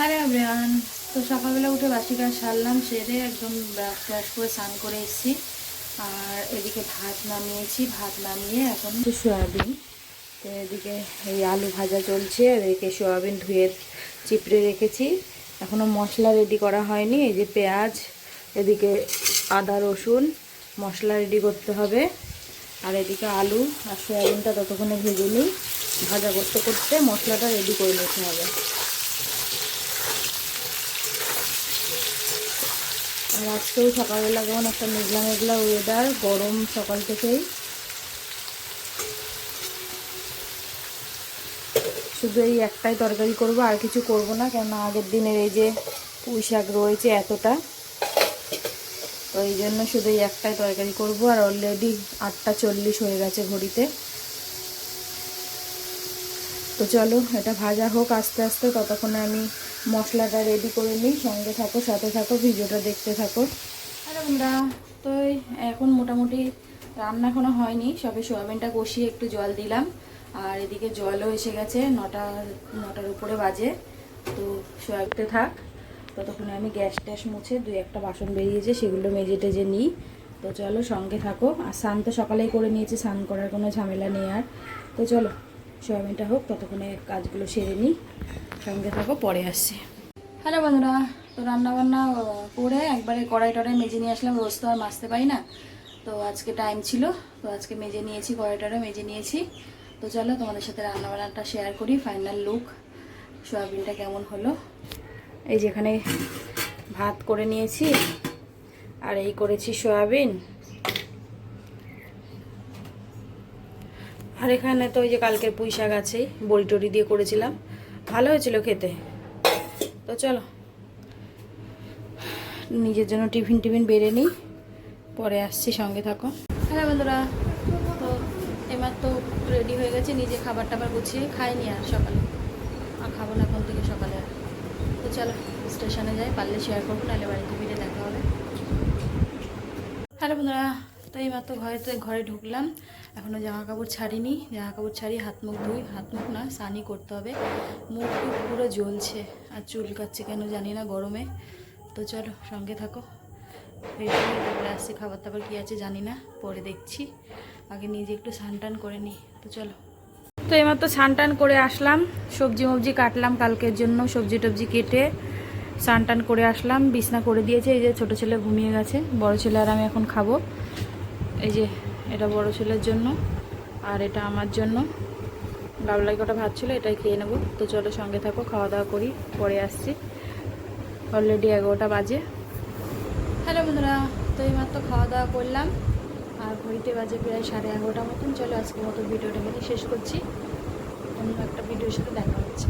আরে এভরিওয়ান, তো সকালবেলা উঠে বাসি কাজ সারলাম, সেরে একদম ব্রাশ ট্রাশ করে স্নান করে এসেছি। আর এদিকে ভাত নামিয়ে এখন সয়াবিন, তো এদিকে এই আলু ভাজা চলছে। আর এদিকে সয়াবিন ধুয়ে চিপড়ে রেখেছি, এখনও মশলা রেডি করা হয়নি। এই যে পেঁয়াজ, এদিকে আদা রসুন মশলা রেডি করতে হবে। আর এদিকে আলু আর সয়াবিনটা ততক্ষণে ভেজে নিই, ভাজা করতে করতে মশলাটা রেডি করে নিতে হবে। আর আজকেও সকালবেলা যেমন একটা মেঘলা মেঘলা ওয়েদার, গরম সকাল থেকেই। শুধু এই একটাই তরকারি করব, আর কিছু করব না, কেননা আগের দিনের এই যে পুঁই শাক রয়েছে এতটা, তো এই জন্য শুধু এই একটাই তরকারি করব। আর অলরেডি 8টা 40 হয়ে গেছে ঘড়িতে। তো চলো এটা ভাজা হোক আস্তে আস্তে, ততক্ষণে আমি মশলাটা রেডি করে নিই। সঙ্গে থাকো, সাথে থাকো, ভিডিওটা দেখতে থাকো। আর আমরা তো এখন মোটামুটি রান্না এখনো হয়নি, সবে সোয়াবিনটা কষিয়ে একটু জল দিলাম। আর এদিকে জলও এসে গেছে, নটার উপরে বাজে। তো সোয়াবিনতে থাক, ততক্ষণে আমি গ্যাস ট্যাস মুছে 2-1টা বাসন বেরিয়েছে, সেগুলো মেজে টেজে নিই। তো চলো সঙ্গে থাকো। আর স্নান তো সকালেই করে নিয়েছি, স্নান করার কোনো ঝামেলা নেই আর। তো চলো সোয়াবিনটা হোক, ততক্ষণে কাজগুলো সেরে নিই। সঙ্গে থাকো, পরে আসছি। হ্যালো বন্ধুরা, তো রান্নাবান্না করে একবারে কড়াই টড়াই মেজে নিয়ে আসলাম। রোজ তো আর মাজতে পারি না, তো আজকে টাইম ছিল, তো আজকে মেজে নিয়েছি, কড়াই টড়াই মেজে নিয়েছি। তো চলো তোমাদের সাথে রান্নাবান্নাটা শেয়ার করি, ফাইনাল লুক সোয়াবিনটা কেমন হলো। এই যেখানে ভাত করে নিয়েছি, আর এই করেছি সোয়াবিন। আর এখানে তো ওই যে কালকের পুঁই শাক আছে, বড়ি টড়ি দিয়ে করেছিলাম, ভালো হয়েছিল খেতে। তো চলো নিজের জন্য টিফিন বেড়ে নিই, পরে আসছি, সঙ্গে থাকো। হ্যালো বন্ধুরা, তো এবার তো রেডি হয়ে গেছে, নিজে খাবার টাবার গুছিয়ে খাইনি আর সকালে, আর খাবো না এখন থেকে সকালে আর। তো চলো স্টেশনে যাই, পারলে শেয়ার করবো, নাহলে বাড়িতে ফিরে দেখা হবে। হ্যালো বন্ধুরা, তো এইবার তো ঘরে ঢুকলাম, এখনও জামা কাপড় ছাড়িনি। জামা কাপড় ছাড়ি, হাত মুখ ধুই, হাত মুখ না স্নানই করতে হবে। মুখ পুরো জ্বলছে আর চুলকাচ্ছে কেন জানি না গরমে। তো চলো সঙ্গে থাকো, তারপরে আসছি। খাবার দাবার কী আছে জানি না, পরে দেখছি, আগে নিজে একটু স্নান করে নিই। তো চলো, তো এইমাত্র স্নান করে আসলাম, সবজি কাটলাম কালকের জন্য, সবজি টবজি কেটে স্নান করে আসলাম। বিছনা করে দিয়েছে, এই যে ছোটো ছেলে ঘুমিয়ে গেছে, বড় ছেলে আর আমি এখন খাবো। এই যে এটা বড় ছেলের জন্য, আর এটা আমার জন্য। গাবলাই কটা ভাত ছিল, এটাই খেয়ে নেবো। তো চলো সঙ্গে থাকো, খাওয়া দাওয়া করি, পরে আসছি। অলরেডি 11টা বাজে। হ্যালো বন্ধুরা, তো এইমাত্র খাওয়া দাওয়া করলাম, আর ঘড়িতে বাজে প্রায় 11:30 মতন। চলো আজকের মতো ভিডিওটা এখানে শেষ করছি, অন্য একটা ভিডিওর সাথে দেখা হচ্ছে।